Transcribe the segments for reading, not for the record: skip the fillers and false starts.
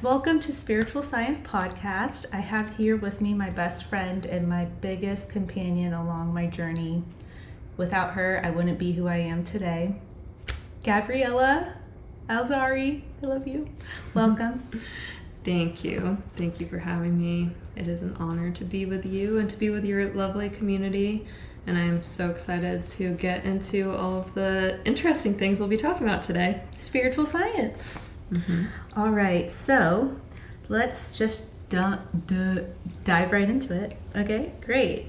Welcome to Spiritual Science Podcast. I have here with me my best friend and my biggest companion along my journey. Without her, I wouldn't be who I am today. Gabriella Alziari, I love you. Welcome. Thank you. Thank you for having me. It is an honor to be with you and to be with your lovely community. And I'm so excited to get into all of the interesting things we'll be talking about today. Spiritual science. Mm-hmm. All right, so let's just dive right into it. Okay, great.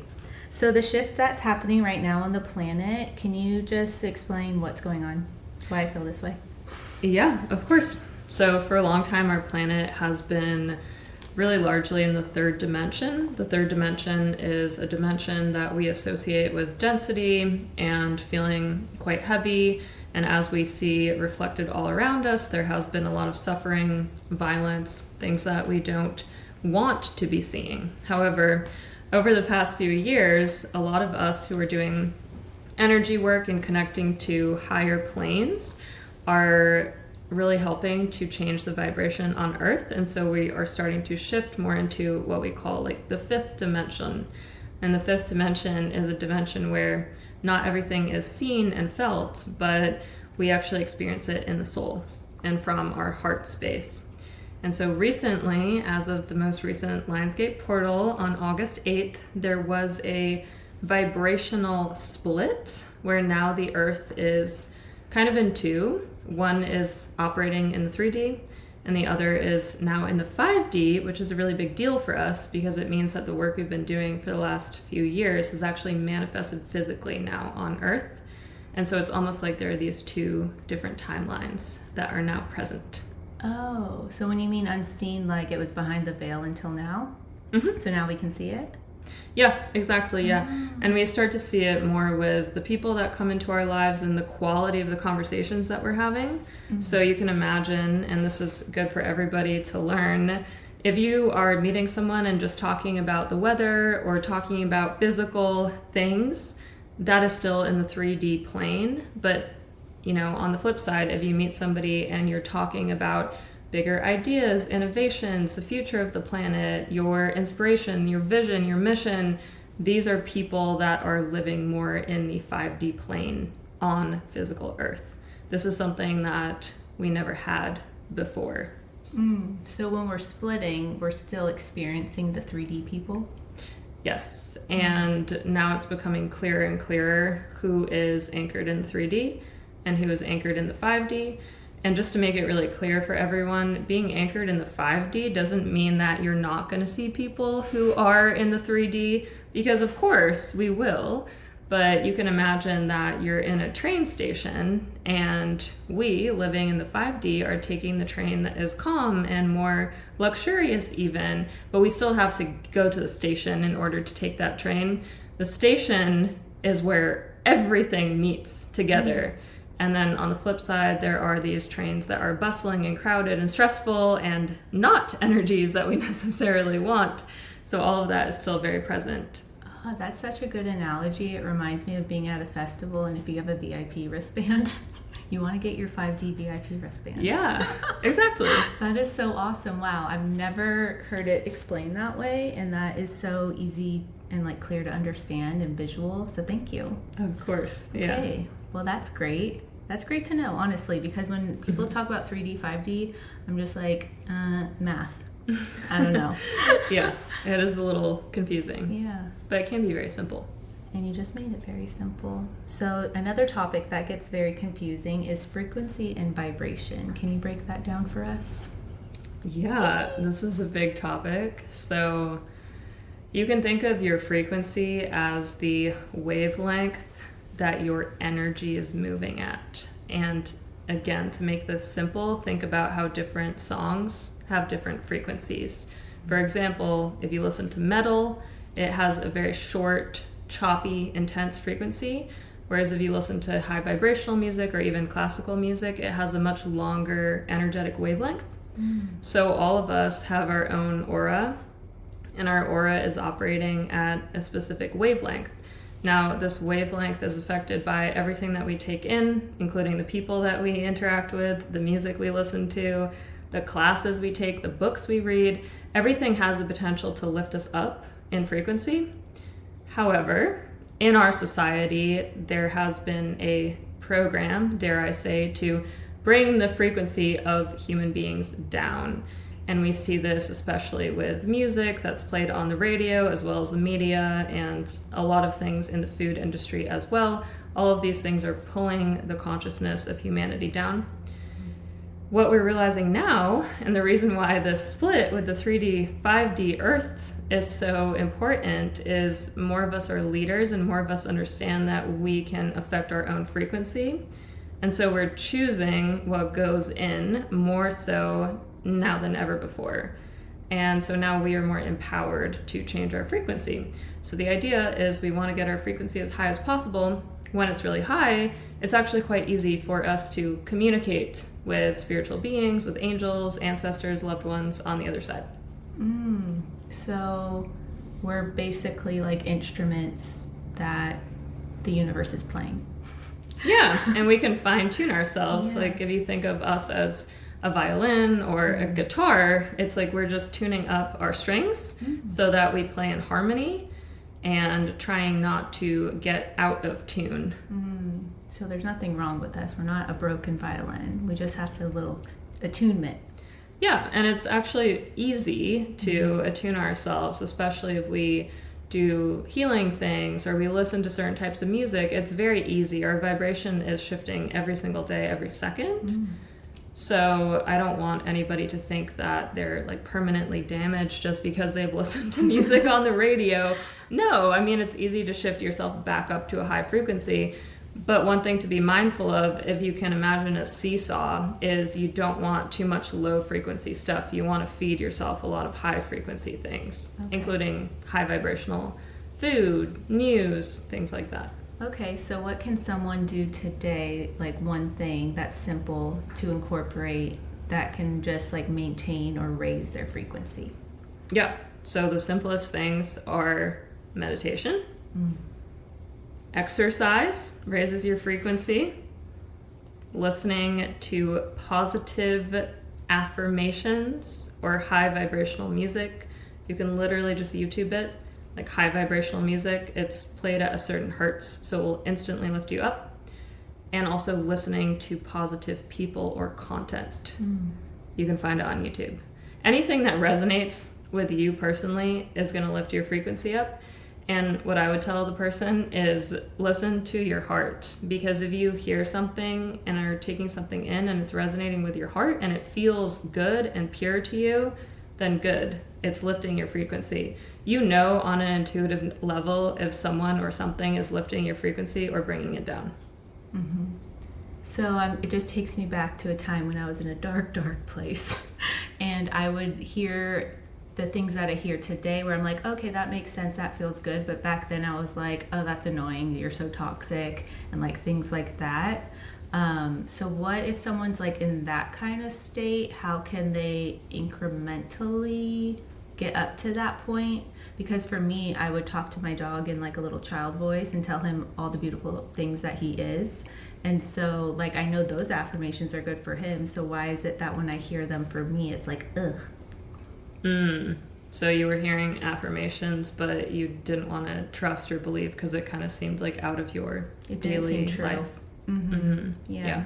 So the shift that's happening right now on the planet, can you just explain what's going on? Why I feel this way? Yeah, of course. So for a long time, our planet has been really largely in the third dimension. The third dimension is a dimension that we associate with density and feeling quite heavy. And as we see reflected all around us, there has been a lot of suffering, violence, things that we don't want to be seeing. However, over the past few years, a lot of us who are doing energy work and connecting to higher planes are really helping to change the vibration on Earth. And so we are starting to shift more into what we call like the fifth dimension. And the fifth dimension is a dimension where not everything is seen and felt, but we actually experience it in the soul and from our heart space. And so recently, as of the most recent Lionsgate portal on August 8th, there was a vibrational split where now the Earth is kind of in two. One is operating in the 3D, and the other is now in the 5D, which is a really big deal for us because it means that the work we've been doing for the last few years has actually manifested physically now on Earth. And so it's almost like there are these two different timelines that are now present. Oh, so when you mean unseen, like it was behind the veil until now? Mm-hmm. So now we can see it? Yeah, exactly, yeah. And we start to see it more with the people that come into our lives and the quality of the conversations that we're having. Mm-hmm. So you can imagine, and this is good for everybody to learn, if you are meeting someone and just talking about the weather or talking about physical things, that is still in the 3D plane. But, you know, on the flip side, if you meet somebody and you're talking about bigger ideas, innovations, the future of the planet, your inspiration, your vision, your mission, these are people that are living more in the 5D plane on physical Earth. This is something that we never had before. So when we're splitting, we're still experiencing the 3D people? Yes, and now it's becoming clearer and clearer who is anchored in the 3D and who is anchored in the 5D. And just to make it really clear for everyone, being anchored in the 5D doesn't mean that you're not going to see people who are in the 3D, because of course we will, but you can imagine that you're in a train station and we, living in the 5D, are taking the train that is calm and more luxurious even, but we still have to go to the station in order to take that train. The station is where everything meets together. And then on the flip side, there are these trains that are bustling and crowded and stressful and not energies that we necessarily want. So all of that is still very present. Oh, that's such a good analogy. It reminds me of being at a festival, and if you have a VIP wristband, you want to get your 5D VIP wristband. Yeah, exactly. That is so awesome. Wow, I've never heard it explained that way, and that is so easy and like clear to understand and visual. So thank you. Of course. Yeah. Okay. Well, that's great. That's great to know, honestly, because when people talk about 3D, 5D, I'm just like, math. I don't know. Yeah, it is a little confusing. Yeah. But it can be very simple. And you just made it very simple. So another topic that gets very confusing is frequency and vibration. Can you break that down for us? Yeah, this is a big topic. So you can think of your frequency as the wavelength that your energy is moving at. And again, to make this simple, think about how different songs have different frequencies. For example, if you listen to metal, it has a very short, choppy, intense frequency. Whereas if you listen to high vibrational music or even classical music, it has a much longer energetic wavelength. So all of us have our own aura, and our aura is operating at a specific wavelength. Now, this wavelength is affected by everything that we take in, including the people that we interact with, the music we listen to, the classes we take, the books we read, everything has the potential to lift us up in frequency. However, in our society, there has been a program, dare I say, to bring the frequency of human beings down. And we see this especially with music that's played on the radio, as well as the media, and a lot of things in the food industry as well. All of these things are pulling the consciousness of humanity down. What we're realizing now, and the reason why this split with the 3D, 5D Earth is so important, is more of us are leaders and more of us understand that we can affect our own frequency. And so we're choosing what goes in more so now than ever before. And so now we are more empowered to change our frequency. So the idea is we want to get our frequency as high as possible. When it's really high, it's actually quite easy for us to communicate with spiritual beings, with angels, ancestors, loved ones on the other side. So we're basically like instruments that the universe is playing. Yeah, and we can fine tune ourselves. Yeah. Like if you think of us as a violin or a guitar, it's like we're just tuning up our strings so that we play in harmony and trying not to get out of tune. So there's nothing wrong with us. We're not a broken violin. We just have a little attunement. Yeah, and it's actually easy to attune ourselves, especially if we do healing things or we listen to certain types of music. It's very easy. Our vibration is shifting every single day, every second. So I don't want anybody to think that they're like permanently damaged just because they've listened to music on the radio. No, I mean, it's easy to shift yourself back up to a high frequency. But one thing to be mindful of, if you can imagine a seesaw, is you don't want too much low frequency stuff. You want to feed yourself a lot of high frequency things, including high vibrational food, news, things like that. Okay, so what can someone do today, like one thing that's simple to incorporate that can just like maintain or raise their frequency? Yeah, so the simplest things are meditation. Exercise raises your frequency. Listening to positive affirmations or high vibrational music. You can literally just YouTube it, like high vibrational music. It's played at a certain hertz, so it will instantly lift you up. And also listening to positive people or content. You can find it on YouTube. Anything that resonates with you personally is going to lift your frequency up. And what I would tell the person is listen to your heart, because if you hear something and are taking something in and it's resonating with your heart and it feels good and pure to you, then good. It's lifting your frequency. You know on an intuitive level if someone or something is lifting your frequency or bringing it down. So it just takes me back to a time when I was in a dark, dark place and I would hear the things that I hear today where I'm like, okay, that makes sense, that feels good. But back then I was like, oh, that's annoying, you're so toxic, and like things like that. So what if someone's like in that kind of state? How can they incrementally get up to that point? Because for me, I would talk to my dog in like a little child voice and tell him all the beautiful things that he is. And so like I know those affirmations are good for him. So why is it that when I hear them for me, it's like, ugh. So you were hearing affirmations, but you didn't want to trust or believe because it kind of seemed like out of your daily life. Yeah.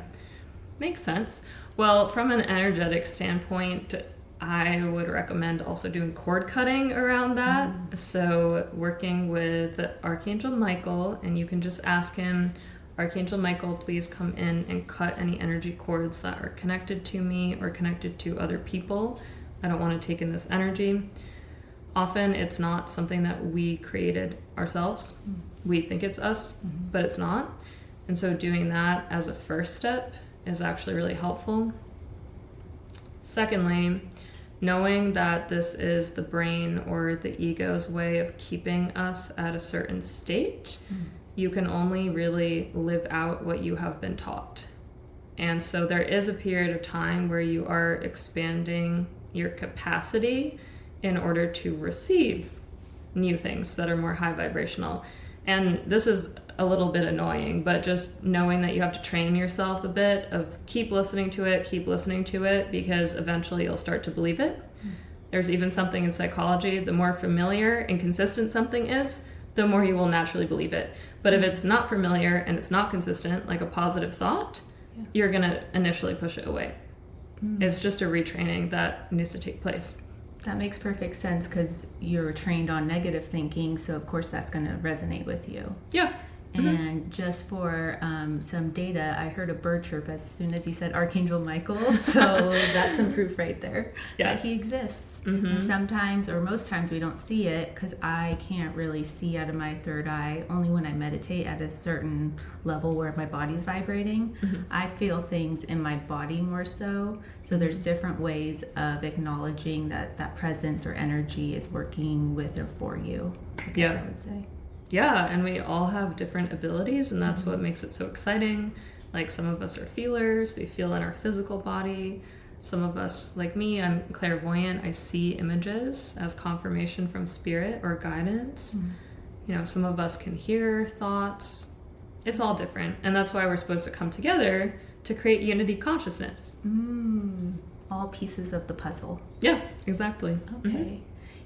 Makes sense. Well, from an energetic standpoint, I would recommend also doing cord cutting around that. So working with Archangel Michael, and you can just ask him, Archangel Michael, please come in and cut any energy cords that are connected to me or connected to other people. I don't want to take in this energy. Often it's not something that we created ourselves. We think it's us, but it's not. And so doing that as a first step is actually really helpful. Secondly, knowing that this is the brain or the ego's way of keeping us at a certain state, you can only really live out what you have been taught. And so there is a period of time where you are expanding your capacity in order to receive new things that are more high vibrational. And this is a little bit annoying, but just knowing that you have to train yourself a bit of keep listening to it, because eventually you'll start to believe it. There's even something in psychology, the more familiar and consistent something is, the more you will naturally believe it. But if it's not familiar and it's not consistent, like a positive thought, you're going to initially push it away. It's just a retraining that needs to take place. That makes perfect sense, because you're trained on negative thinking, so of course that's going to resonate with you. Yeah. And just for some data, I heard a bird chirp as soon as you said Archangel Michael, so that's some proof right there that he exists. And sometimes, or most times, we don't see it because I can't really see out of my third eye, only when I meditate at a certain level where my body's vibrating. I feel things in my body more so. So there's different ways of acknowledging that presence or energy is working with or for you, I guess I would say. Yeah, and we all have different abilities, and that's what makes it so exciting. Like, some of us are feelers, we feel in our physical body. Some of us, like me, I'm clairvoyant, I see images as confirmation from spirit or guidance. You know, some of us can hear thoughts. It's all different, and that's why we're supposed to come together to create unity consciousness. All pieces of the puzzle. Yeah, exactly. Okay.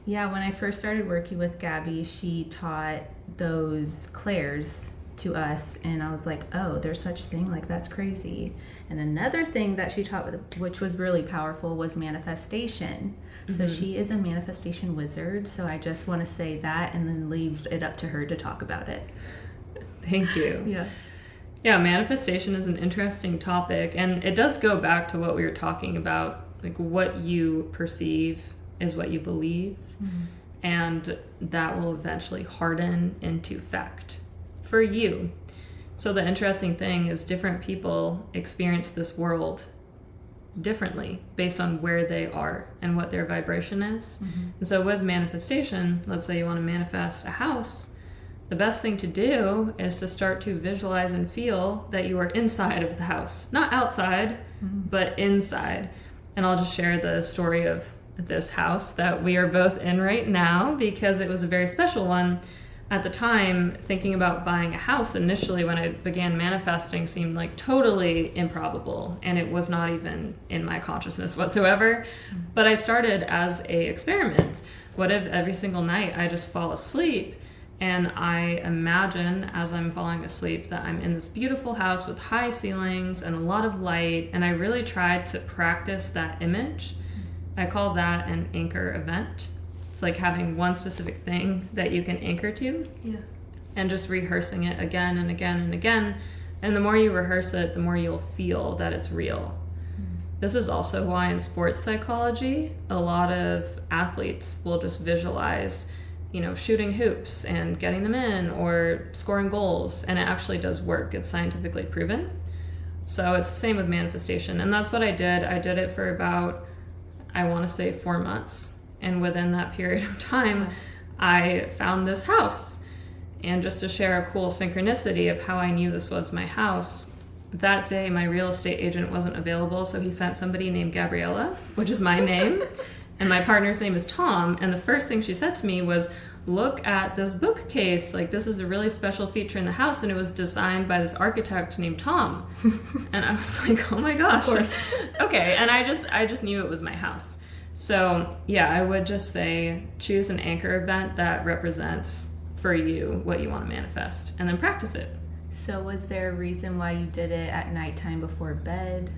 Yeah, when I first started working with Gabby, she taught those clairs to us, and I was like, oh, there's such thing, like that's crazy. And another thing that she taught, which was really powerful, was manifestation. So she is a manifestation wizard, so I just want to say that and then leave it up to her to talk about it. Thank you. Yeah, manifestation is an interesting topic, and it does go back to what we were talking about, like what you perceive is what you believe, and that will eventually harden into fact for you. So the interesting thing is different people experience this world differently based on where they are and what their vibration is. And so with manifestation, let's say you want to manifest a house, the best thing to do is to start to visualize and feel that you are inside of the house, not outside, but inside. And I'll just share the story of this house that we are both in right now, because it was a very special one. At the time, thinking about buying a house initially when I began manifesting seemed like totally improbable, and it was not even in my consciousness whatsoever. But I started as a experiment. What if every single night I just fall asleep and I imagine as I'm falling asleep that I'm in this beautiful house with high ceilings and a lot of light, and I really tried to practice that image. I call that an anchor event. It's like having one specific thing that you can anchor to. And just rehearsing it again and again and again. And the more you rehearse it, the more you'll feel that it's real. This is also why in sports psychology, a lot of athletes will just visualize, you know, shooting hoops and getting them in or scoring goals. And it actually does work. It's scientifically proven. So it's the same with manifestation. And that's what I did. I did it for about, I want to say 4 months. And within that period of time, I found this house. And just to share a cool synchronicity of how I knew this was my house, that day my real estate agent wasn't available, so he sent somebody named Gabriella, which is my name, and my partner's name is Tom. And the first thing she said to me was, look at this bookcase, like this is a really special feature in the house, and it was designed by this architect named Tom. And I was like, oh my gosh. Of course. Okay, and I just knew it was my house. So yeah, I would just say choose an anchor event that represents for you what you want to manifest, and then practice it. So was there a reason why you did it at nighttime before bed?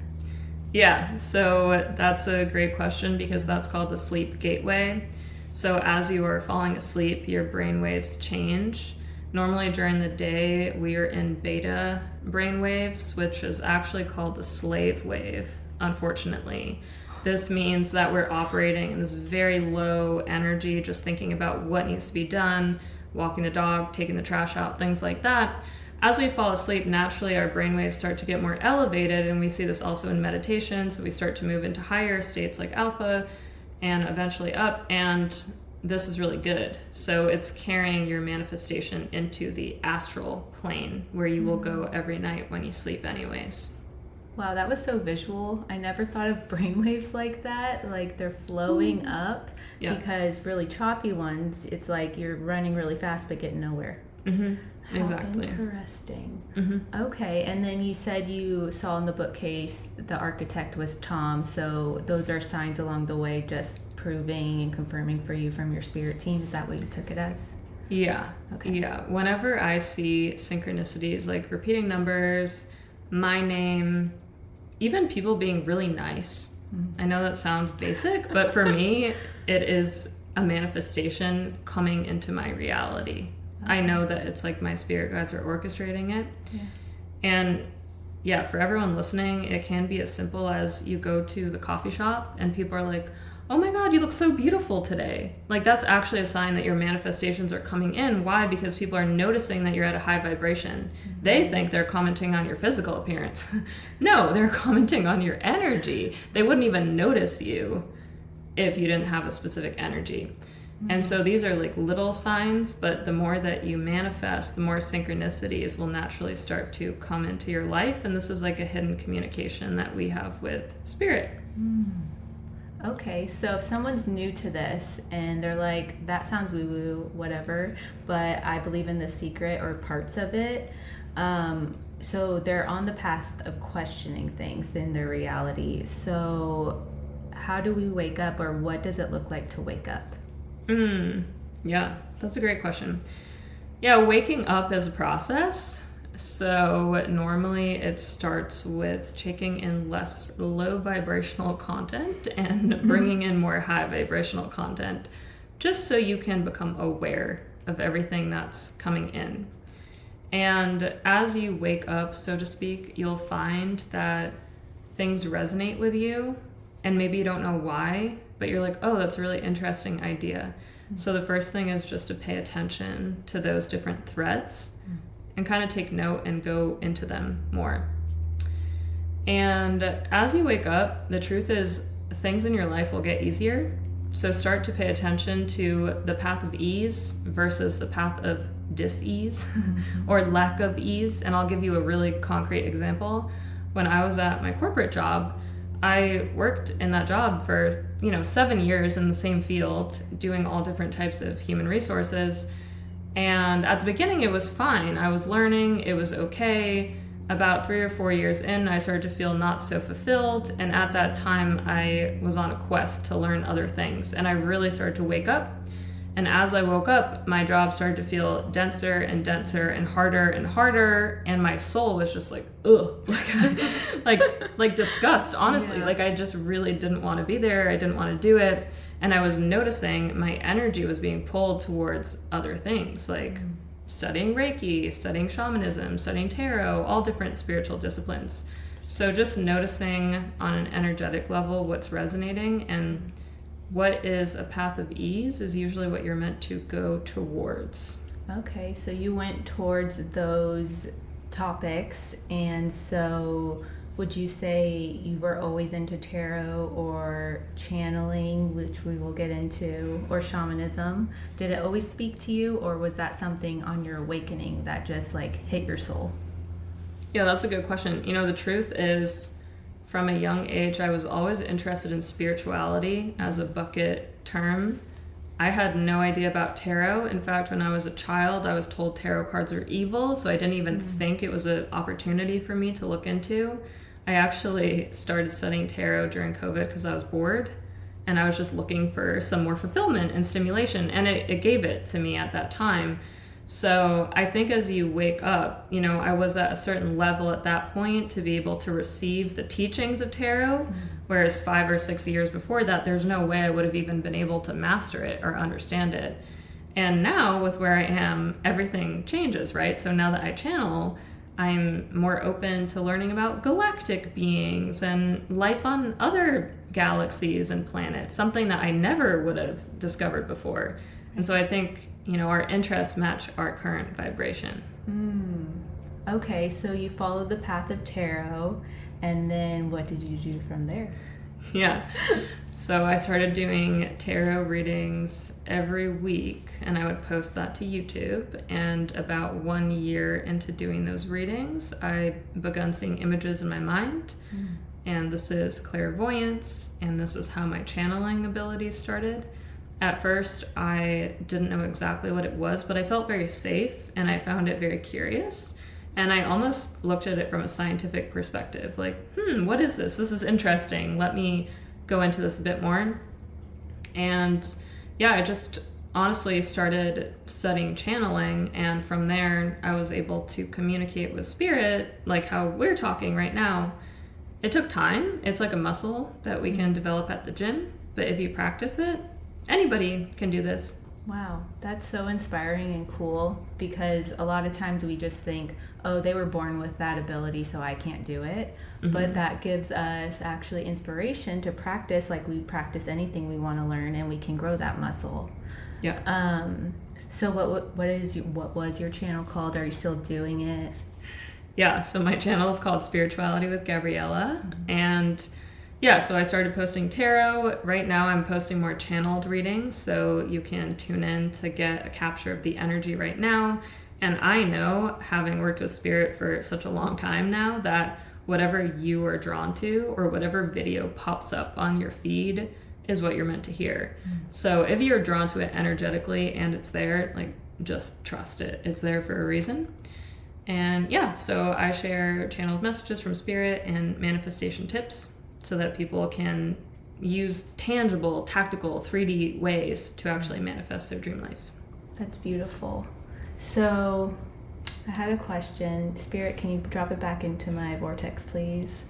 Yeah, so that's a great question, because that's called the sleep gateway. So as you are falling asleep, your brain waves change. Normally during the day, we are in beta brain waves, which is actually called the slave wave, unfortunately. This means that we're operating in this very low energy, just thinking about what needs to be done, walking the dog, taking the trash out, things like that. As we fall asleep, naturally our brainwaves start to get more elevated, and we see this also in meditation. So we start to move into higher states like alpha and eventually up, and this is really good. So it's carrying your manifestation into the astral plane, where you will go every night when you sleep anyways. Wow, that was so visual. I never thought of brainwaves like that, like they're flowing up, because really choppy ones, it's like you're running really fast but getting nowhere. Exactly. How interesting. Okay, and then you said you saw in the bookcase the architect was Tom, so those are signs along the way just proving and confirming for you from your spirit team. Is that what you took it as? Yeah. Okay. Yeah. Whenever I see synchronicities like repeating numbers, my name, even people being really nice. I know that sounds basic, but for me, it is a manifestation coming into my reality. Okay. I know that it's like my spirit guides are orchestrating it. Yeah. And yeah, for everyone listening, it can be as simple as you go to the coffee shop and people are like, oh my God, you look so beautiful today. Like that's actually a sign that your manifestations are coming in. Why? Because people are noticing that you're at a high vibration. They think they're commenting on your physical appearance. No, they're commenting on your energy. They wouldn't even notice you if you didn't have a specific energy. And so these are like little signs, but the more that you manifest, the more synchronicities will naturally start to come into your life. And this is like a hidden communication that we have with spirit. Okay, so if someone's new to this and they're like, that sounds woo-woo, whatever, but I believe in the secret or parts of it, so they're on the path of questioning things in their reality. So how do we wake up, or what does it look like to wake up? Yeah, that's a great question. Yeah, waking up is a process. So normally it starts with taking in less low vibrational content and bringing in more high vibrational content, just so you can become aware of everything that's coming in. And as you wake up, so to speak, you'll find that things resonate with you, and maybe you don't know why, but you're like, oh, that's a really interesting idea. So the first thing is just to pay attention to those different threads and kind of take note and go into them more. And as you wake up, the truth is things in your life will get easier. So start to pay attention to the path of ease versus the path of dis-ease or lack of ease. And I'll give you a really concrete example. When I was at my corporate job, I worked in that job for 7 years in the same field, doing all different types of human resources. And at the beginning, it was fine. I was learning. It was okay. About 3 or 4 years in, I started to feel not so fulfilled. And at that time, I was on a quest to learn other things. And I really started to wake up. And as I woke up, my job started to feel denser and denser and harder. And my soul was just like, ugh, like disgust, honestly. Yeah. Like I just really didn't want to be there. I didn't want to do it. And I was noticing my energy was being pulled towards other things, like studying Reiki, studying shamanism, studying tarot, all different spiritual disciplines. So just noticing on an energetic level what's resonating, and what is a path of ease is usually what you're meant to go towards. Okay, so you went towards those topics, and so would you say you were always into tarot or channeling, which we will get into, or shamanism? Did it always speak to you, or was that something on your awakening that just like hit your soul? Yeah, that's a good question. The truth is, from a young age, I was always interested in spirituality as a bucket term. I had no idea about tarot. In fact, when I was a child, I was told tarot cards were evil, so I didn't even think it was an opportunity for me to look into. I actually started studying tarot during COVID because I was bored, and I was just looking for some more fulfillment and stimulation, and it gave it to me at that time. So I think as you wake up, I was at a certain level at that point to be able to receive the teachings of tarot, whereas 5 or 6 years before that, there's no way I would have even been able to master it or understand it. And now with where I am, everything changes, right? So now that I channel, I'm more open to learning about galactic beings and life on other galaxies and planets, something that I never would have discovered before. And so I think, our interests match our current vibration. Okay, so you followed the path of tarot, and then what did you do from there? Yeah, so I started doing tarot readings every week, and I would post that to YouTube. And about 1 year into doing those readings, I begun seeing images in my mind. And this is clairvoyance, and this is how my channeling abilities started. At first, I didn't know exactly what it was, but I felt very safe and I found it very curious. And I almost looked at it from a scientific perspective, like, what is this? This is interesting. Let me go into this a bit more. And yeah, I just honestly started studying channeling, and from there I was able to communicate with spirit like how we're talking right now. It took time. It's like a muscle that we can develop at the gym, but if you practice it, anybody can do this. Wow, that's so inspiring and cool, because a lot of times we just think, oh, they were born with that ability, so I can't do it. But that gives us actually inspiration to practice like we practice anything we want to learn, and we can grow that muscle. Yeah. So what was your channel called? Are you still doing it? Yeah, so my channel is called Spirituality with Gabriella. And yeah, so I started posting tarot. Right now I'm posting more channeled readings, so you can tune in to get a capture of the energy right now. And I know, having worked with spirit for such a long time now, that whatever you are drawn to or whatever video pops up on your feed is what you're meant to hear. So if you're drawn to it energetically and it's there, like, just trust it. It's there for a reason. And yeah, so I share channeled messages from spirit and manifestation tips so that people can use tangible, tactical, 3D ways to actually manifest their dream life. That's beautiful. So I had a question. Spirit, can you drop it back into my vortex, please?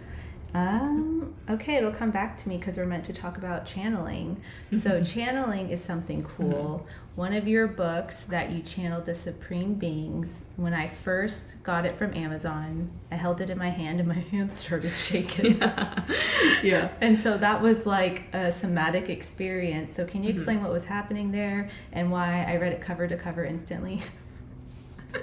Okay, it'll come back to me because we're meant to talk about channeling. So channeling is something cool. One of your books that you channeled the Supreme Beings, when I first got it from Amazon, I held it in my hand and my hand started shaking. Yeah. And so that was like a somatic experience. So can you explain what was happening there and why I read it cover to cover instantly?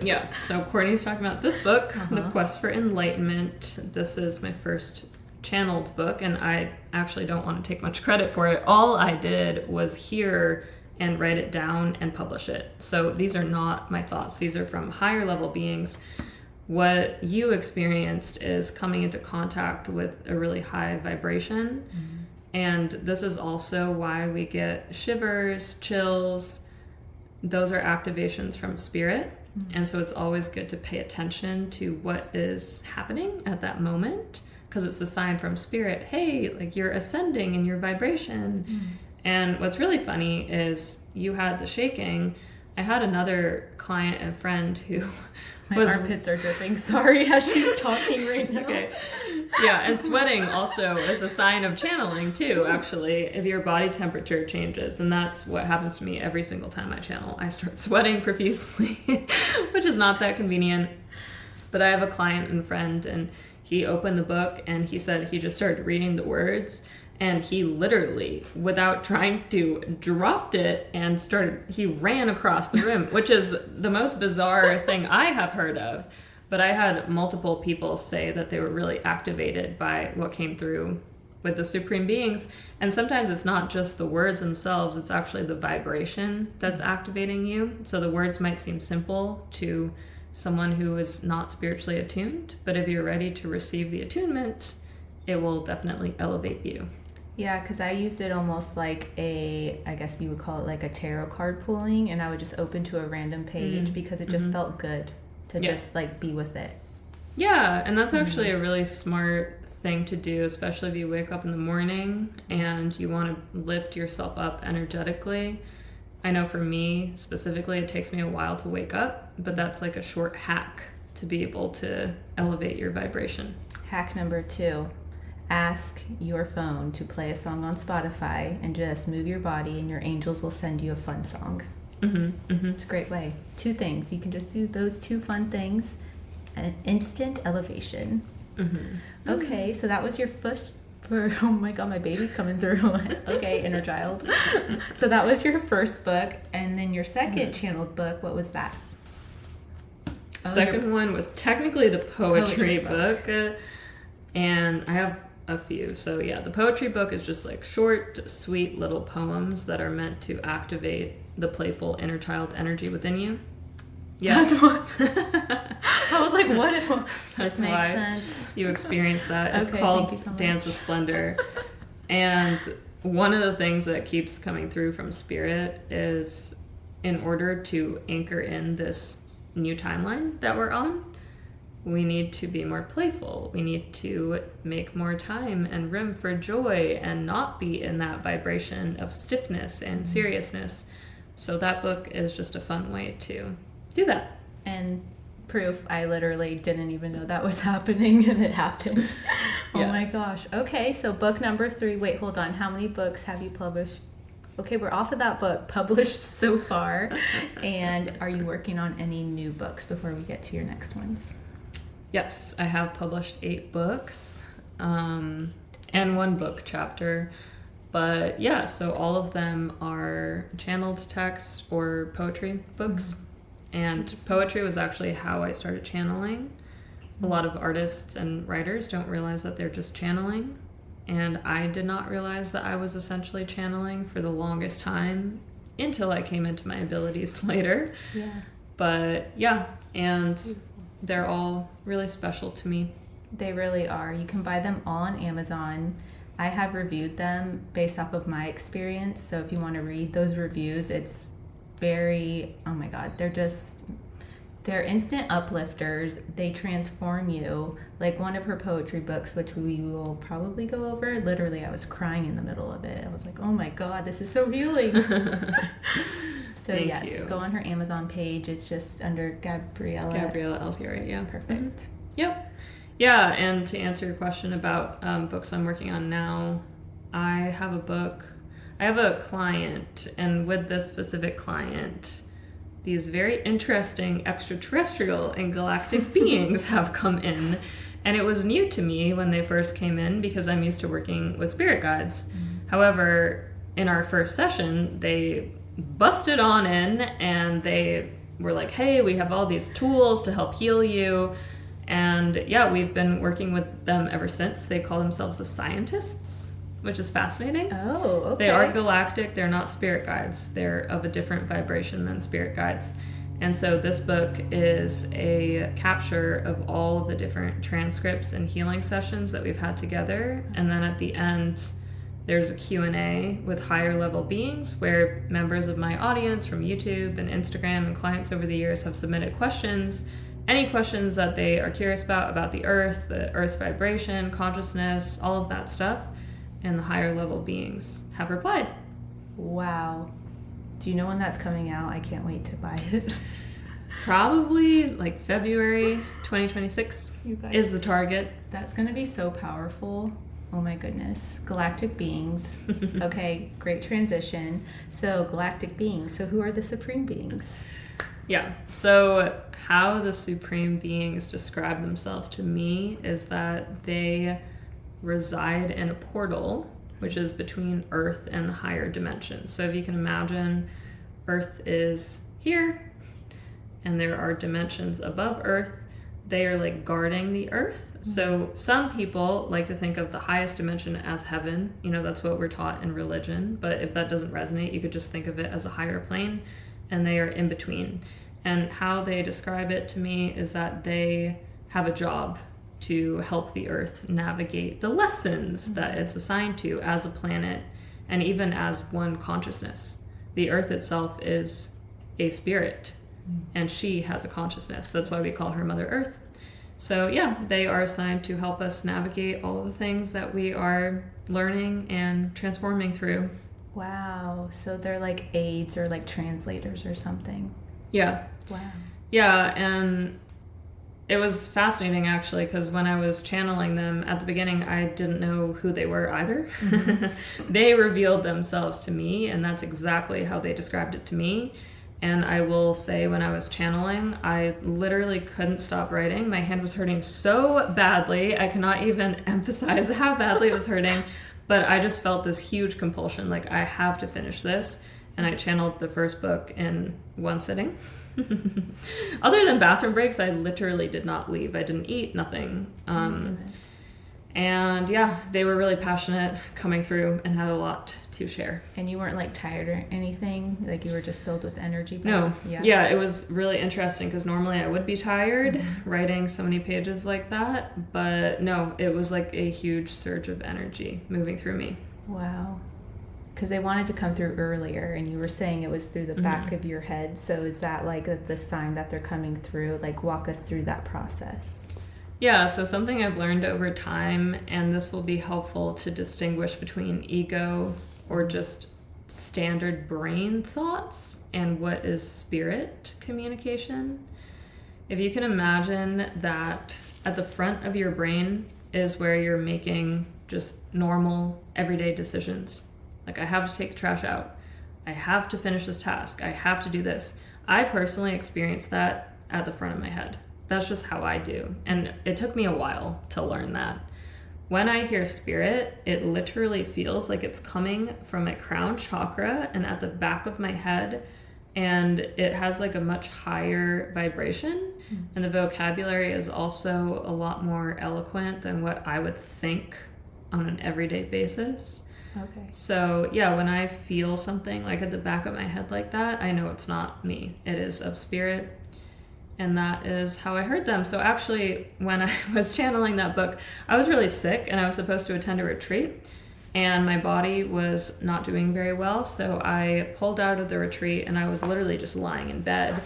Yeah, so Courtney's talking about this book, The Quest for Enlightenment. This is my first channeled book, and I actually don't want to take much credit for it. All I did was hear and write it down and publish it. So these are not my thoughts. These are from higher level beings. What you experienced is coming into contact with a really high vibration. And this is also why we get shivers, chills. Those are activations from spirit. And so it's always good to pay attention to what is happening at that moment, because it's a sign from spirit, hey, like, you're ascending in your vibration. And what's really funny is you had the shaking. I had another client and friend who My armpits are dripping. Sorry, as she's talking right now. Okay. Yeah, and sweating also is a sign of channeling too, actually, if your body temperature changes. And that's what happens to me every single time I channel. I start sweating profusely, which is not that convenient. But I have a client and friend, and he opened the book and he said he just started reading the words. And he literally, without trying to, dropped it and he ran across the room, which is the most bizarre thing I have heard of. But I had multiple people say that they were really activated by what came through with the Supreme Beings. And sometimes it's not just the words themselves, it's actually the vibration that's activating you. So the words might seem simple to someone who is not spiritually attuned, but if you're ready to receive the attunement, it will definitely elevate you. Yeah, because I used it almost like I guess you would call it like a tarot card pulling, and I would just open to a random page because it just felt good to just like be with it. Yeah, and that's actually a really smart thing to do, especially if you wake up in the morning and you want to lift yourself up energetically. I know for me specifically, it takes me a while to wake up, but that's like a short hack to be able to elevate your vibration. Hack number 2. Ask your phone to play a song on Spotify and just move your body, and your angels will send you a fun song. It's a great way. 2 things. You can just do those 2 fun things, and instant elevation. Okay, so that was your first... oh my god, my baby's coming through. Okay, inner child. So that was your first book, and then your second channeled book, what was that? Second one was technically the poetry book. And I have a few. So yeah, the poetry book is just like short, sweet little poems that are meant to activate the playful inner child energy within you. Yeah. That's what I was like, what if this makes sense? You experience that. It's okay, called so Dance of Splendor. And one of the things that keeps coming through from Spirit is, in order to anchor in this new timeline that we're on, we need to be more playful. We need to make more time and room for joy and not be in that vibration of stiffness and seriousness. So that book is just a fun way to do that. And proof, I literally didn't even know that was happening, and it happened. Oh my gosh. Okay, so book number 3. Wait, hold on. How many books have you published? Okay, we're off of that book published so far. And are you working on any new books before we get to your next ones? Yes, I have published 8 books and 1 book chapter. But yeah, so all of them are channeled text or poetry books. And poetry was actually how I started channeling. A lot of artists and writers don't realize that they're just channeling. And I did not realize that I was essentially channeling for the longest time until I came into my abilities later. Yeah. But yeah, and they're all really special to me. They really are. You can buy them all on Amazon. I have reviewed them based off of my experience. So if you want to read those reviews, it's very, oh my God, they're instant uplifters. They transform you. Like one of her poetry books, which we will probably go over, literally I was crying in the middle of it. I was like, oh my God, this is so healing. So Thank yes, you. go on her Amazon page. It's just under Gabriella Alziari, yeah. Perfect. Yep. Yeah, and to answer your question about books I'm working on now, I have a client, and with this specific client, these very interesting extraterrestrial and galactic beings have come in. And it was new to me when they first came in because I'm used to working with spirit guides. However, in our first session, they busted on in and they were like, hey, we have all these tools to help heal you. And yeah, we've been working with them ever since. They call themselves the scientists, which is fascinating. Oh, okay. They are galactic. They're not spirit guides. They're of a different vibration than spirit guides. And so this book is a capture of all of the different transcripts and healing sessions that we've had together. And then at the end, there's a Q&A with higher level beings where members of my audience from YouTube and Instagram and clients over the years have submitted questions. Any questions that they are curious about the Earth's vibration, consciousness, all of that stuff. And the higher level beings have replied. Wow. Do you know when that's coming out? I can't wait to buy it. Probably like February 2026 is the target. That's going to be so powerful. Oh my goodness. Galactic beings. Okay, great transition. So galactic beings. So who are the supreme beings? Yeah. So how the supreme beings describe themselves to me is that they reside in a portal, which is between Earth and the higher dimensions. So if you can imagine, Earth is here, and there are dimensions above Earth. They are like guarding the Earth. Mm-hmm. So some people like to think of the highest dimension as heaven. You know, that's what we're taught in religion. But if that doesn't resonate, you could just think of it as a higher plane, and they are in between. And how they describe it to me is that they have a job to help the Earth navigate the lessons that it's assigned to as a planet and even as one consciousness. The Earth itself is a spirit, and she has a consciousness. That's why we call her Mother Earth. So yeah, they are assigned to help us navigate all of the things that we are learning and transforming through. Wow. So they're like aides or like translators or something. Yeah. Wow. Yeah, and it was fascinating actually, because when I was channeling them at the beginning, I didn't know who they were either. Mm-hmm. They revealed themselves to me, and that's exactly how they described it to me. And I will say, when I was channeling, I literally couldn't stop writing. My hand was hurting so badly. I cannot even emphasize how badly it was hurting, but I just felt this huge compulsion, like I have to finish this. And I channeled the first book in one sitting. Other than bathroom breaks, I literally did not leave. I didn't eat, nothing. And yeah, they were really passionate coming through and had a lot to share. And you weren't like tired or anything? Like you were just filled with energy? No. Yeah, it was really interesting because normally I would be tired writing so many pages like that. But no, it was like a huge surge of energy moving through me. Wow. Because they wanted to come through earlier, and you were saying it was through the back of your head. So is that like the sign that they're coming through? Like, walk us through that process. Yeah, so something I've learned over time, and this will be helpful to distinguish between ego or just standard brain thoughts and what is spirit communication. If you can imagine that at the front of your brain is where you're making just normal, everyday decisions. Like, I have to take the trash out. I have to finish this task. I have to do this. I personally experienced that at the front of my head. That's just how I do. And it took me a while to learn that. When I hear spirit, it literally feels like it's coming from my crown chakra and at the back of my head. And it has like a much higher vibration. And the vocabulary is also a lot more eloquent than what I would think on an everyday basis. Okay. So yeah, when I feel something like at the back of my head like that, I know it's not me. It is of spirit. And that is how I heard them. So actually, when I was channeling that book, I was really sick and I was supposed to attend a retreat. And my body was not doing very well. So I pulled out of the retreat and I was literally just lying in bed.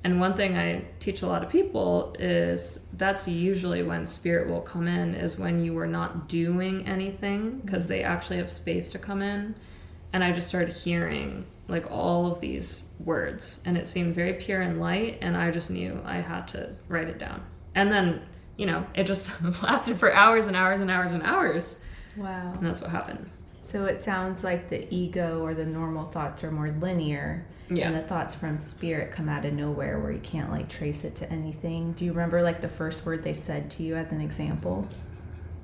And one thing I teach a lot of people is that's usually when spirit will come in, is when you were not doing anything, because they actually have space to come in. And I just started hearing like all of these words, and it seemed very pure and light, and I just knew I had to write it down. And then, you know, it just lasted for hours and hours and hours and hours. Wow. And that's what happened. So it sounds like the ego or the normal thoughts are more linear, and the thoughts from spirit come out of nowhere where you can't like trace it to anything. Do you remember like the first word they said to you as an example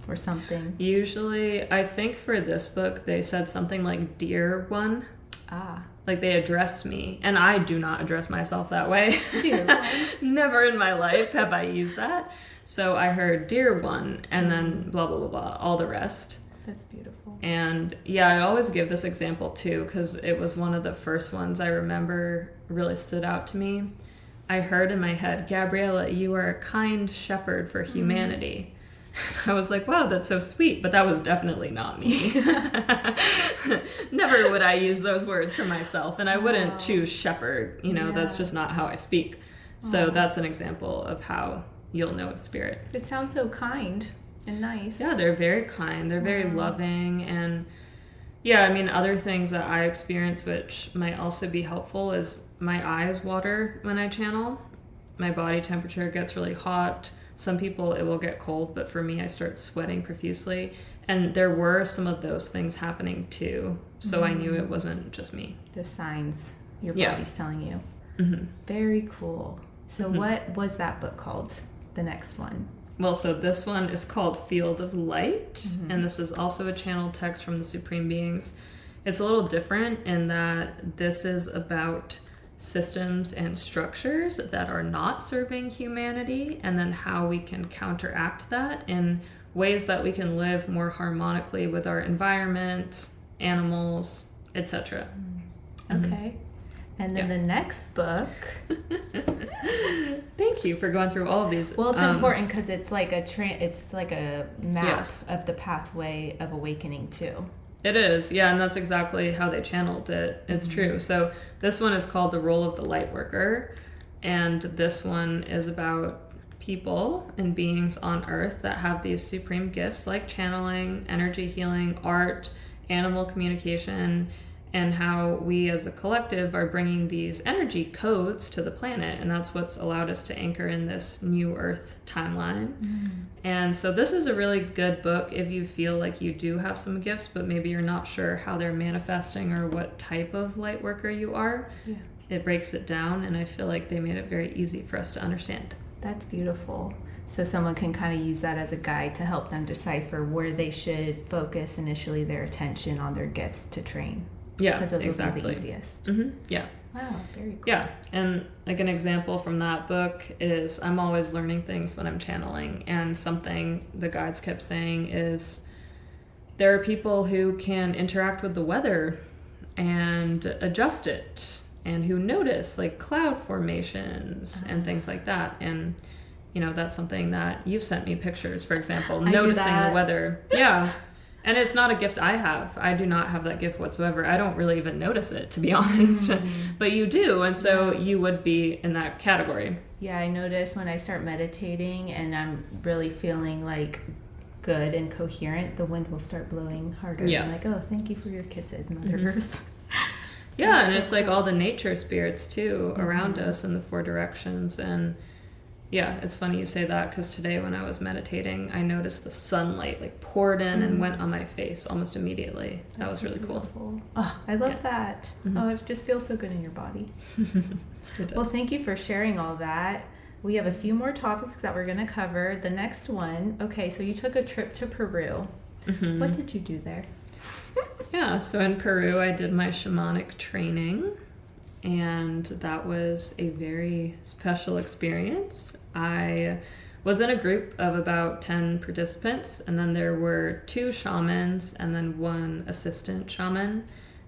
or something? Usually, I think for this book, they said something like, "Dear one." Like they addressed me, and I do not address myself that way. Dear one. Never in my life have I used that. So I heard "dear one," and then blah, blah, blah, blah, all the rest. That's beautiful. And yeah, I always give this example too, because it was one of the first ones I remember really stood out to me. I heard in my head, "Gabriella, you are a kind shepherd for humanity." I was like, wow, that's so sweet, but that was definitely not me. Never would I use those words for myself, and I wouldn't choose shepherd, you know, that's just not how I speak. So that's an example of how you'll know it's spirit. It sounds so kind and nice. Yeah, they're very kind, they're very loving, and yeah, I mean, other things that I experience which might also be helpful is my eyes water when I channel. My body temperature gets really hot. Some people, it will get cold, but for me, I start sweating profusely. And there were some of those things happening too. So I knew it wasn't just me. The signs your body's telling you. Mm-hmm. Very cool. So what was that book called, the next one? Well, so this one is called Field of Light. And this is also a channeled text from the Supreme Beings. It's a little different in that this is about systems and structures that are not serving humanity, and then how we can counteract that in ways that we can live more harmonically with our environment, animals, etc. Okay. And then the next book. Thank you for going through all of these. Well, it's important because it's like a map of the pathway of awakening too. It is, yeah, and that's exactly how they channeled it. It's true. So this one is called The Role of the Lightworker, and this one is about people and beings on Earth that have these supreme gifts like channeling, energy healing, art, animal communication, and how we as a collective are bringing these energy codes to the planet, and that's what's allowed us to anchor in this new Earth timeline. And so this is a really good book if you feel like you do have some gifts, but maybe you're not sure how they're manifesting or what type of light worker you are. It breaks it down, and I feel like they made it very easy for us to understand. That's beautiful. So someone can kind of use that as a guide to help them decipher where they should focus initially their attention on their gifts to train. Yeah, because those exactly. will be the easiest. Yeah. Wow, very cool. Yeah, and like an example from that book is I'm always learning things when I'm channeling, and something the guides kept saying is there are people who can interact with the weather and adjust it, and who notice like cloud formations and things like that. And you know, that's something that you've sent me pictures, for example, noticing the weather. Yeah. And it's not a gift I have. I do not have that gift whatsoever. I don't really even notice it, to be honest. But you do, and so you would be in that category. Yeah, I notice when I start meditating and I'm really feeling like good and coherent, the wind will start blowing harder. Yeah. I'm like, oh, thank you for your kisses, Mother Earth. Yeah, and it's like all the nature spirits too around us in the four directions. And yeah, it's funny you say that, because today when I was meditating, I noticed the sunlight like poured in and went on my face almost immediately. That was really cool. Oh, I love that. Oh, it just feels so good in your body. Well, thank you for sharing all that. We have a few more topics that we're going to cover. The next one, okay, so you took a trip to Peru. What did you do there? Yeah, so in Peru, I did my shamanic training, and that was a very special experience. I was in a group of about 10 participants, and then there were 2 shamans and then 1 assistant shaman,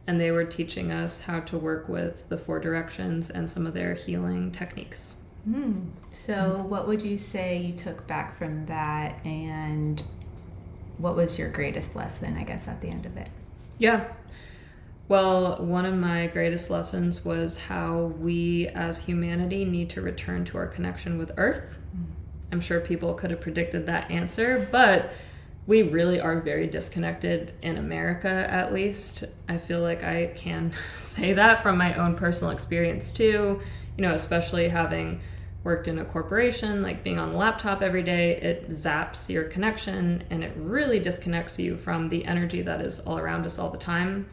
and they were teaching us how to work with the 4 directions and some of their healing techniques. So what would you say you took back from that, and what was your greatest lesson, I guess, at the end of it? Yeah. Well, one of my greatest lessons was how we as humanity need to return to our connection with Earth. I'm sure people could have predicted that answer, but we really are very disconnected in America, at least. I feel like I can say that from my own personal experience too, especially having worked in a corporation, like being on the laptop every day, it zaps your connection and it really disconnects you from the energy that is all around us all the time.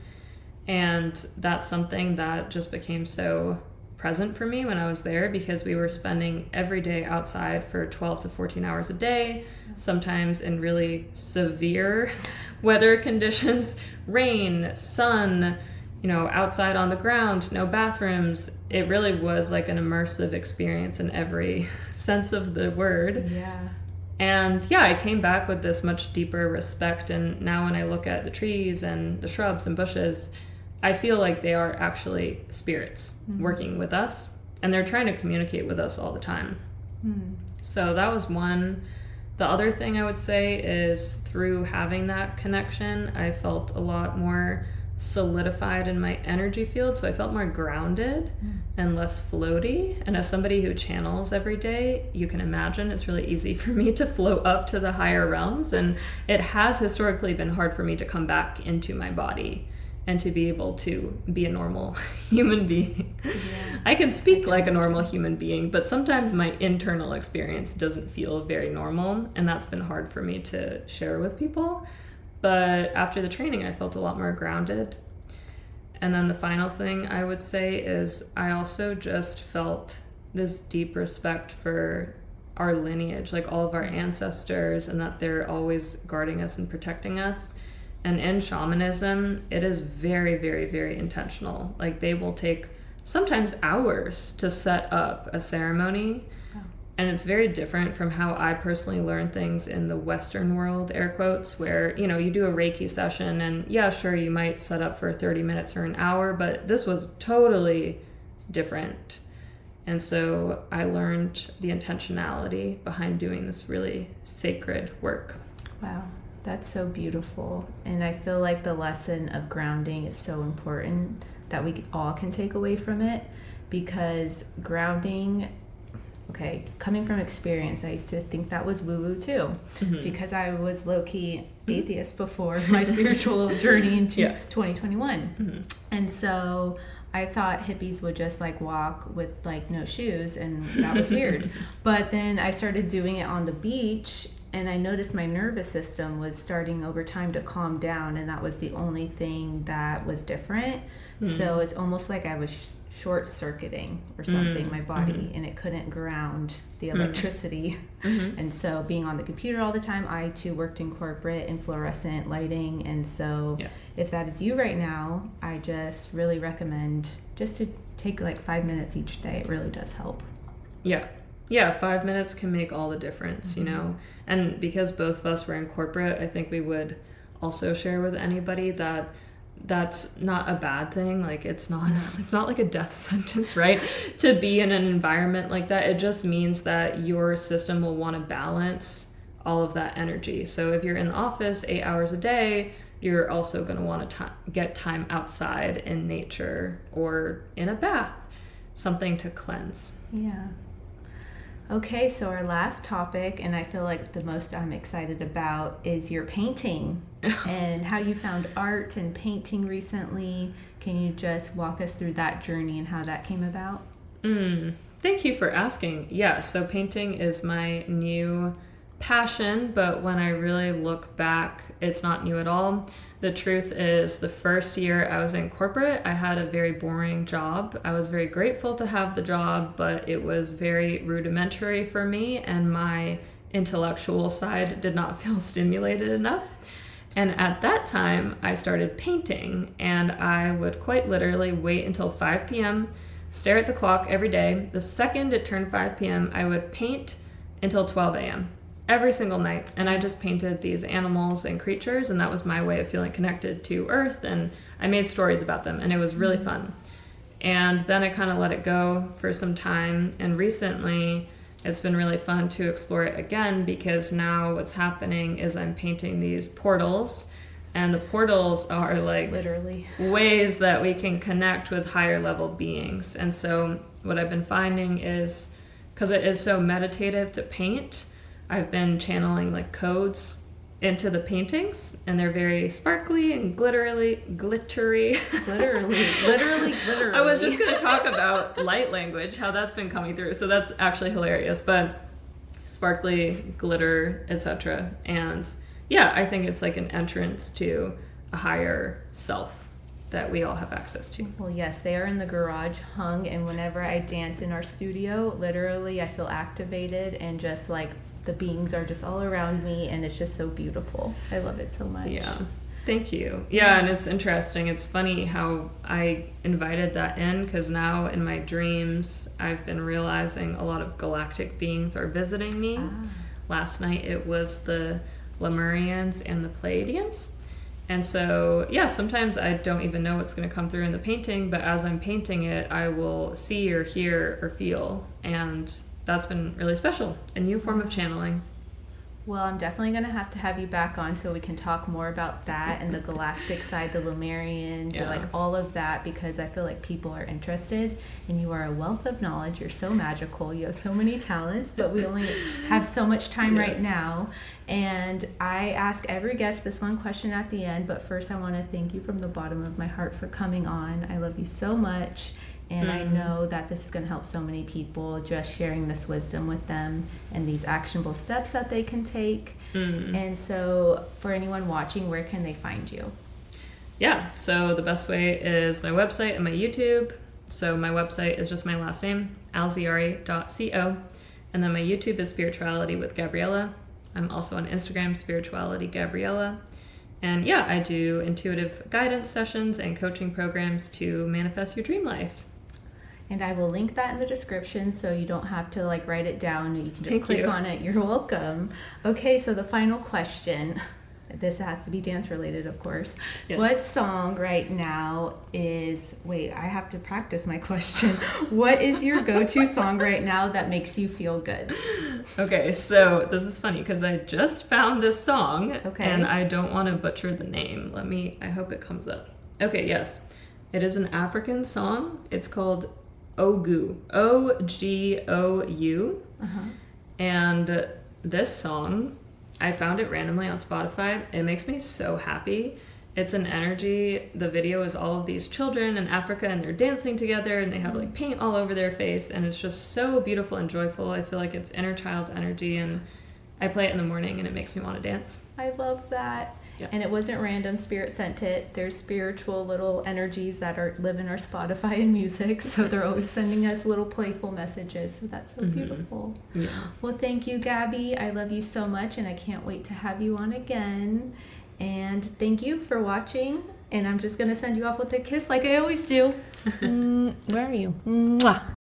And that's something that just became so present for me when I was there, because we were spending every day outside for 12 to 14 hours a day, sometimes in really severe weather conditions, rain, sun, outside on the ground, no bathrooms. It really was like an immersive experience in every sense of the word. Yeah. And yeah, I came back with this much deeper respect. And now when I look at the trees and the shrubs and bushes, I feel like they are actually spirits working with us, and they're trying to communicate with us all the time. So that was one. The other thing I would say is, through having that connection, I felt a lot more solidified in my energy field, so I felt more grounded and less floaty. And as somebody who channels every day, you can imagine it's really easy for me to float up to the higher realms, and it has historically been hard for me to come back into my body and to be able to be a normal human being. I can speak like a normal human being, but sometimes my internal experience doesn't feel very normal, and that's been hard for me to share with people. But after the training, I felt a lot more grounded. And then the final thing I would say is, I also just felt this deep respect for our lineage, like all of our ancestors, and that they're always guarding us and protecting us. And in shamanism, it is very, very, very intentional. Like, they will take sometimes hours to set up a ceremony. And it's very different from how I personally learn things in the Western world, air quotes, where, you do a Reiki session and yeah, sure, you might set up for 30 minutes or an hour, but this was totally different. And so I learned the intentionality behind doing this really sacred work. Wow, that's so beautiful. And I feel like the lesson of grounding is so important that we all can take away from it, because grounding, okay, coming from experience, I used to think that was woo-woo too, because I was low-key atheist before my spiritual journey into 2021. And so I thought hippies would just like walk with like no shoes, and that was weird. But then I started doing it on the beach, and I noticed my nervous system was starting over time to calm down, and that was the only thing that was different. So it's almost like I was short-circuiting or something, my body, and it couldn't ground the electricity. And so being on the computer all the time, I too worked in corporate and fluorescent lighting, and so if that is you right now, I just really recommend just to take like 5 minutes each day. It really does help. Yeah, 5 minutes can make all the difference, and because both of us were in corporate, I think we would also share with anybody that that's not a bad thing. Like, it's not like a death sentence, right? To be in an environment like that. It just means that your system will want to balance all of that energy. So if you're in the office 8 hours a day, you're also going to want to get time outside in nature or in a bath, something to cleanse. Yeah. Okay, so our last topic, and I feel like the most I'm excited about, is your painting and how you found art and painting recently. Can you just walk us through that journey and how that came about? Thank you for asking. Yeah, so painting is my new passion, but when I really look back, it's not new at all. The truth is, the first year I was in corporate, I had a very boring job. I was very grateful to have the job, but it was very rudimentary for me, and my intellectual side did not feel stimulated enough. And at that time, I started painting, and I would quite literally wait until 5 p.m., stare at the clock every day. The second it turned 5 p.m., I would paint until 12 a.m. every single night. And I just painted these animals and creatures, and that was my way of feeling connected to Earth. And I made stories about them, and it was really fun. And then I kind of let it go for some time. And recently, it's been really fun to explore it again, because now what's happening is I'm painting these portals. And the portals are like literally ways that we can connect with higher level beings. And so what I've been finding is, because it is so meditative to paint, I've been channeling like codes into the paintings, and they're very sparkly and glittery. literally. I was just going to talk about light language, how that's been coming through. So that's actually hilarious, but sparkly, glitter, etc. And yeah, I think it's like an entrance to a higher self that we all have access to. Well, yes, they are in the garage hung, and whenever I dance in our studio, literally I feel activated, and just like the beings are just all around me, and it's just so beautiful. I love it so much. Yeah. Thank you. Yeah, and it's interesting. It's funny how I invited that in, because now in my dreams, I've been realizing a lot of galactic beings are visiting me. Last night it was the Lemurians and the Pleiadians. And so, yeah, sometimes I don't even know what's going to come through in the painting, but as I'm painting it, I will see or hear or feel. And that's been really special. A new form of channeling. Well, I'm definitely going to have you back on so we can talk more about that and the galactic side, the Lemurians, and like all of that, because I feel like people are interested, and you are a wealth of knowledge. You're so magical. You have so many talents, but we only have so much time right now. And I ask every guest this one question at the end, but first I want to thank you from the bottom of my heart for coming on. I love you so much. And I know that this is going to help so many people, just sharing this wisdom with them and these actionable steps that they can take. And so for anyone watching, where can they find you? Yeah, so the best way is my website and my YouTube. So my website is just my last name, alziari.co. And then my YouTube is Spirituality with Gabriella. I'm also on Instagram, Spirituality Gabriella. And yeah, I do intuitive guidance sessions and coaching programs to manifest your dream life. And I will link that in the description, so you don't have to like write it down. You can just click on it. You're welcome. Okay, so the final question. This has to be dance related, of course. Yes. What song right now is... Wait, I have to practice my question. What is your go-to song right now that makes you feel good? Okay, so this is funny because I just found this song, and I don't want to butcher the name. I hope it comes up. Okay, yes. It is an African song. It's called Ogou. Ogou. And this song, I found it randomly on Spotify. It makes me so happy. It's an energy. The video is all of these children in Africa, and they're dancing together, and they have like paint all over their face, and it's just so beautiful and joyful. I feel like it's inner child energy, and I play it in the morning, and it makes me want to dance. I love that. Yeah. And it wasn't random. Spirit sent it. There's spiritual little energies that live in our Spotify and music, so they're always sending us little playful messages. So that's so beautiful. Yeah. Well, thank you, Gabby. I love you so much, and I can't wait to have you on again. And thank you for watching. And I'm just going to send you off with a kiss like I always do. Where are you? Mwah.